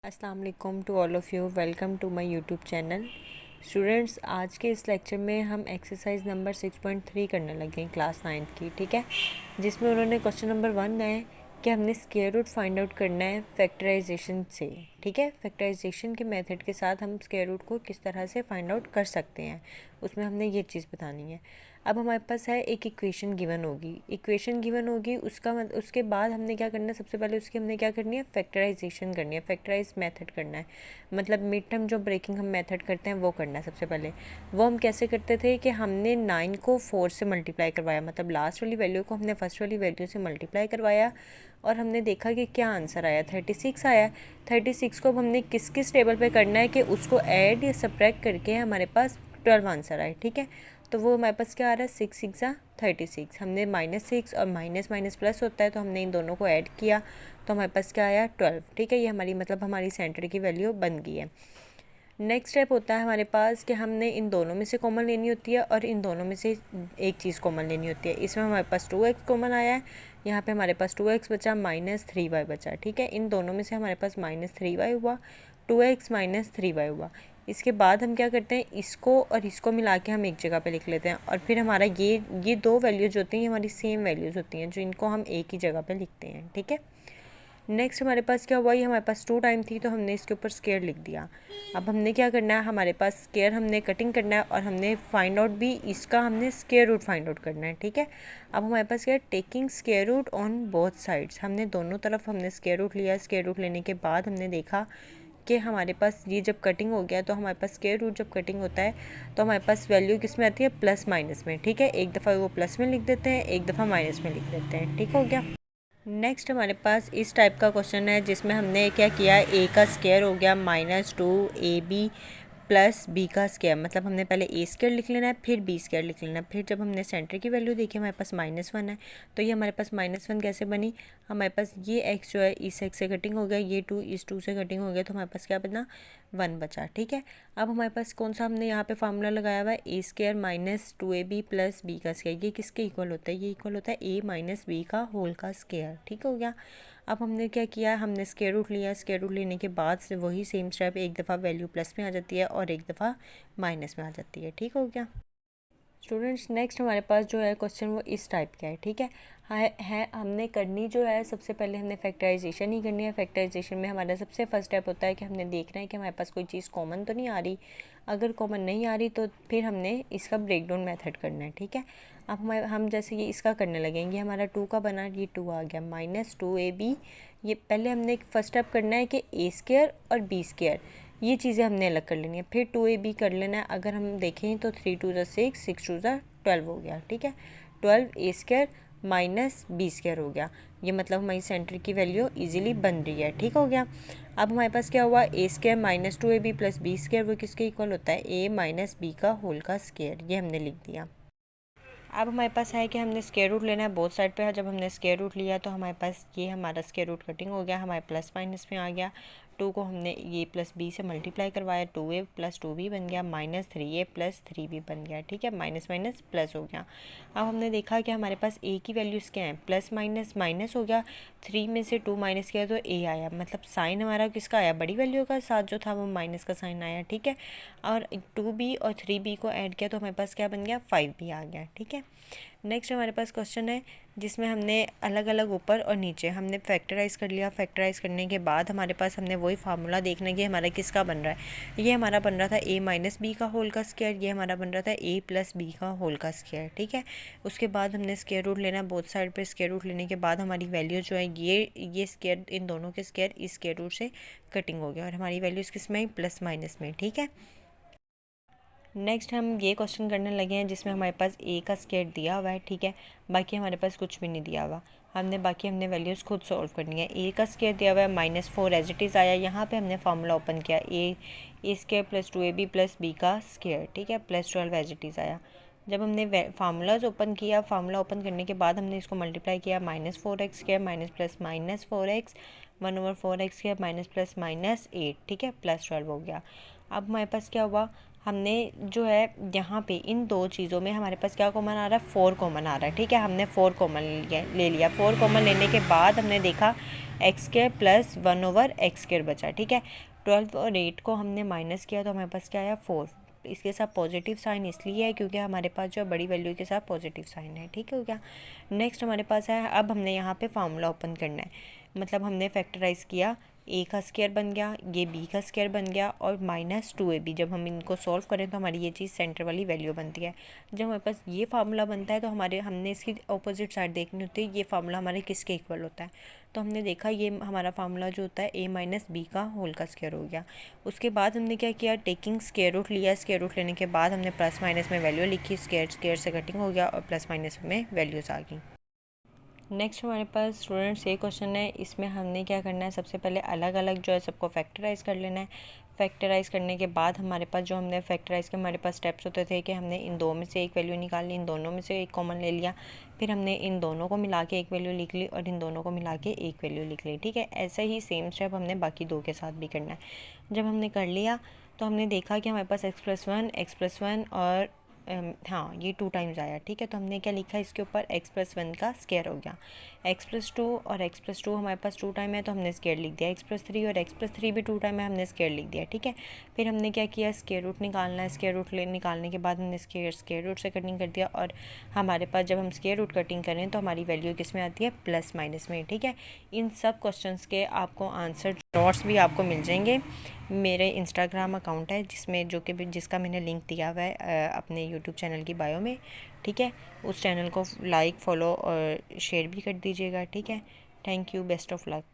अस्सलाम वालेकुम to all of you. Welcome to my YouTube channel. Students, आज के इस लेक्चर में हम एक्सरसाइज नंबर 6.3 करने लगे हैं क्लास 9th की, ठीक है। जिसमें उन्होंने क्वेश्चन नंबर 1 है कि हमने स्क्वायर रूट फाइंड आउट करना है फैक्टराइजेशन से, ठीक है। फैक्टराइजेशन के मेथड के साथ हम स्क्वायर रूट को किस तरह से फाइंड आउट कर सकते हैं, उसमें हमने ये चीज़ बतानी है। अब हमारे पास है एक इक्वेशन गिवन होगी, उसके बाद हमने क्या करना है, सबसे पहले उसकी हमने क्या करनी है, फैक्टराइजेशन करनी है, फैक्टराइज मेथड करना है। मतलब मिड टर्म जो ब्रेकिंग हम मेथड करते हैं वो करना है सबसे पहले। वो हम कैसे करते थे कि हमने 9 को 4 से मल्टीप्लाई करवाया, मतलब लास्ट वाली वैल्यू को हमने फर्स्ट वाली वैल्यू से मल्टीप्लाई करवाया और हमने देखा कि क्या आंसर आया, 36 आया। 36 को अब हमने किस किस टेबल पे करना है कि उसको ऐड या सब्ट्रैक्ट करके हमारे पास 12 आंसर आए, ठीक है। तो वो हमारे पास क्या आ रहा है, 6 6 36। हमने -6 और माइनस माइनस प्लस होता है, तो हमने इन दोनों को ऐड किया तो हमारे पास क्या आया, 12, ठीक है। ये हमारी सेंटर की वैल्यू बन गई है। नेक्स्ट स्टेप होता है हमारे पास कि हमने इन दोनों में से कॉमन लेनी होती है और इन दोनों में से एक चीज़ कॉमन लेनी होती है। इसमें हमारे पास 2x कॉमन आया है, यहाँ पे हमारे पास 2x बचा, -3y बचा, ठीक है। इन दोनों में से हमारे पास -3y हुआ, 2x -3y हुआ। इसके बाद हम क्या करते हैं, इसको और इसको मिला के हम एक जगह पे लिख लेते हैं और फिर हमारा ये दो वैल्यूज़ होती हैं, ये हमारी सेम वैल्यूज़ होती हैं, जो इनको हम एक ही जगह पे लिखते हैं, ठीक है। नेक्स्ट हमारे पास क्या हुआ, ये हमारे पास 2 टाइम थी तो हमने इसके ऊपर स्क्वायर लिख दिया। अब हमने क्या करना है, हमारे पास स्क्वायर हमने कटिंग करना है और हमने फाइंड आउट भी इसका हमने स्क्वायर रूट फाइंड आउट करना है, ठीक है। अब हमारे पास क्या है, taking square root on both sides. हमने दोनों तरफ हमने स्क्वायर रूट लिया। स्क्वायर रूट लेने के बाद हमने देखा कि हमारे पास ये जब कटिंग हो गया तो हमारे पास स्क्वायर रूट जब कटिंग होता है तो हमारे पास वैल्यू किस में आती है, प्लस माइनस में, ठीक है। एक दफ़ा वो प्लस में लिख देते हैं, एक दफ़ा माइनस में लिख देते हैं, ठीक हो गया। नेक्स्ट हमारे पास इस टाइप का क्वेश्चन है जिसमें हमने क्या किया, ए का स्क्वायर हो गया -2ab प्लस बी का स्क्वायर। मतलब हमने पहले ए स्क्वायर लिख लेना है, फिर बी स्क्वायर लिख लेना है। फिर जब हमने सेंटर की वैल्यू देखी हमारे पास -1 है, तो ये हमारे पास -1 कैसे बनी, हमारे पास ये एक्स जो है इस एक्स से कटिंग हो गया, ये 2 इस 2 से कटिंग हो गया, तो हमारे पास क्या बना, 1 बचा, ठीक है। अब हमारे पास कौन सा हमने यहाँ पे फार्मूला लगाया हुआ है, ए स्क्वायर -2ab प्लस बी का स्क्वायर। ये किसके इक्वल होता है, ये इक्वल होता है a माइनस बी का होल का स्क्वायर, ठीक हो गया। अब हमने क्या किया, हमने स्क्वायर रूट लिया। स्क्वायर रूट लेने के बाद से वही सेम स्टेप, एक दफ़ा वैल्यू प्लस में आ जाती है और एक दफ़ा माइनस में आ जाती है, ठीक हो गया। स्टूडेंट्स, नेक्स्ट हमारे पास जो है क्वेश्चन वो इस टाइप का है, ठीक है। हमने करनी जो है, सबसे पहले हमने फैक्टराइजेशन ही करनी है। फैक्टराइजेशन में हमारा सबसे फर्स्ट स्टेप होता है कि हमने देखना है कि हमारे पास कोई चीज़ कॉमन तो नहीं आ रही। अगर कॉमन नहीं आ रही तो फिर हमने इसका ब्रेकडाउन मेथड करना है, ठीक है। अब हम जैसे ये इसका करने लगेंगे, हमारा 2 का बना, ये 2 आ गया, -2ab। ये पहले हमने फर्स्ट स्टेप करना है कि ए स्क्वायर और बी स्क्वायर, ये चीज़ें हमने अलग कर लेनी है। फिर 2ab कर लेना है। अगर हम देखें तो 3 2 6, 6 2 12 हो गया, ठीक है। 12 ए स्क्वायर माइनस बी स्क्वायर हो गया। ये मतलब हमारी सेंटर की वैल्यू इजीली बन रही है, ठीक हो गया। अब हमारे पास क्या हुआ, A square -2ab plus B square, वो किसके इक्वल होता है, ए माइनस बी का होल का स्क्वायर। ये हमने लिख दिया। अब हमारे पास है कि हमने स्क्वायर रूट लेना है बोथ साइड पे। जब हमने स्क्वायर रूट लिया तो हमारे पास ये हमारा स्क्वायर रूट कटिंग हो गया, हमारे प्लस माइनस में आ गया। 2 को हमने ये प्लस बी से मल्टीप्लाई करवाया, 2a प्लस 2b बन गया, -3a प्लस 3b बन गया, ठीक है। माइनस माइनस प्लस हो गया। अब हमने देखा कि हमारे पास a की वैल्यूज़ क्या हैं, प्लस माइनस माइनस हो गया, 3 में से 2 माइनस किया तो a आया। मतलब साइन हमारा किसका आया, बड़ी वैल्यू का साथ जो था वो माइनस का साइन आया, ठीक है। और 2b और 3b को ऐड किया तो हमारे पास क्या बन गया, 5b आ गया, ठीक है। नेक्स्ट हमारे पास क्वेश्चन है जिसमें हमने अलग अलग ऊपर और नीचे हमने फैक्टराइज़ कर लिया। फैक्टराइज़ करने के बाद हमारे पास हमने वही फार्मूला देखना है कि हमारा किसका बन रहा है। ये हमारा बन रहा था a माइनस बी का होल का स्क्वायर, ये हमारा बन रहा था a प्लस बी का होल का स्क्वायर, ठीक है। उसके बाद हमने स्क्वायर रूट लेना बोथ साइड पर। स्क्वायर रूट लेने के बाद हमारी वैल्यू जो है ये स्क्वायर, इन दोनों के स्क्वायर इस स्क्वायर रूट से कटिंग हो गया और हमारी वैल्यूज़ किस में, प्लस माइनस में, ठीक है। नेक्स्ट हम ये क्वेश्चन करने लगे हैं जिसमें हमारे पास ए का स्क्वायर दिया हुआ है, ठीक है। बाकी हमारे पास कुछ भी नहीं दिया हुआ। हमने वैल्यूज़ खुद सॉल्व करनी है। ए का स्क्वायर दिया हुआ है -4 एज इट इज़ आया। यहाँ पे हमने फार्मूला ओपन किया, A square plus 2ab plus B का स्क्वायर, ठीक है, +12 एज इट इज़ आया। जब हमने फार्मूलाज ओपन किया, फार्मूला ओपन करने के बाद हमने इसको मल्टीप्लाई किया, -4x square minus plus -4x 1/4x square minus plus -8, ठीक है, +12 हो गया। अब हमारे पास क्या हुआ, हमने जो है यहाँ पे इन दो चीज़ों में हमारे पास क्या कॉमन आ रहा है, 4 कॉमन आ रहा है, ठीक है। हमने 4 कॉमन ले लिया। 4 कॉमन लेने के बाद हमने देखा x² प्लस 1/x² बचा, ठीक है। 12 और 8 को हमने माइनस किया तो हमारे पास क्या आया, 4। इसके साथ पॉजिटिव साइन इसलिए है क्योंकि हमारे पास जो बड़ी वैल्यू के साथ पॉजिटिव साइन है, ठीक है हो गया। नेक्स्ट हमारे पास है, अब हमने यहाँ पे फार्मूला ओपन करना है, मतलब हमने फैक्टराइज किया, a का स्क्वायर बन गया, ये b का स्क्वायर बन गया और -2ab। जब हम इनको सॉल्व करें तो हमारी ये चीज़ सेंटर वाली वैल्यू बनती है। जब हमारे पास ये फार्मूला बनता है तो हमने इसकी अपोजिट साइड देखनी होती है, ये फार्मूला हमारे किसके इक्वल होता है। तो हमने देखा ये हमारा फार्मूला जो होता है a माइनस बी का होल का स्क्वायर हो गया। उसके बाद हमने क्या किया, टेकिंग स्क्वायर रूट लिया। स्क्वायर रूट लेने के बाद हमने प्लस माइनस में वैल्यू लिखी, स्क्वायर से कटिंग हो गया और प्लस माइनस में वैल्यूज़ आ गई। नेक्स्ट हमारे पास स्टूडेंट्स ये क्वेश्चन है, इसमें हमने क्या करना है, सबसे पहले अलग अलग जो है सबको फैक्टराइज कर लेना है। फैक्टराइज करने के बाद हमारे पास जो हमने फैक्टराइज के हमारे पास स्टेप्स होते थे कि हमने इन दो में से एक वैल्यू निकाल ली, इन दोनों में से एक कॉमन ले लिया, फिर हमने इन दोनों को मिला के एक वैल्यू लिख ली और इन दोनों को मिला के एक वैल्यू लिख ली, ठीक है। ऐसे ही सेम स्टेप हमने बाकी दो के साथ भी करना है। जब हमने कर लिया तो हमने देखा कि हमारे पास x+1 और हाँ ये 2 टाइम्स आया, ठीक है। तो हमने क्या लिखा, इसके ऊपर x+1 का स्क्वायर हो गया। x+2 और x+2 हमारे पास 2 टाइम है तो हमने स्क्वायर लिख दिया। x+3 और x+3 भी 2 टाइम है, हमने स्क्वायर लिख दिया, ठीक है। फिर हमने क्या किया, स्क्वायर रूट निकालना है। स्क्वायर रूट निकालने के बाद हमने स्क्वायर रूट से कटिंग कर दिया और हमारे पास जब हम स्क्वायर रूट कटिंग करें तो हमारी वैल्यू किस में आती है, प्लस माइनस में, ठीक है। इन सब क्वेश्चन के आपको आंसर नोट्स भी आपको मिल जाएंगे। मेरे इंस्टाग्राम अकाउंट है जिसमें जिसका मैंने लिंक दिया हुआ है अपने यूट्यूब चैनल की बायो में, ठीक है। उस चैनल को लाइक, फॉलो और शेयर भी कर दीजिएगा, ठीक है। Thank you, best of luck.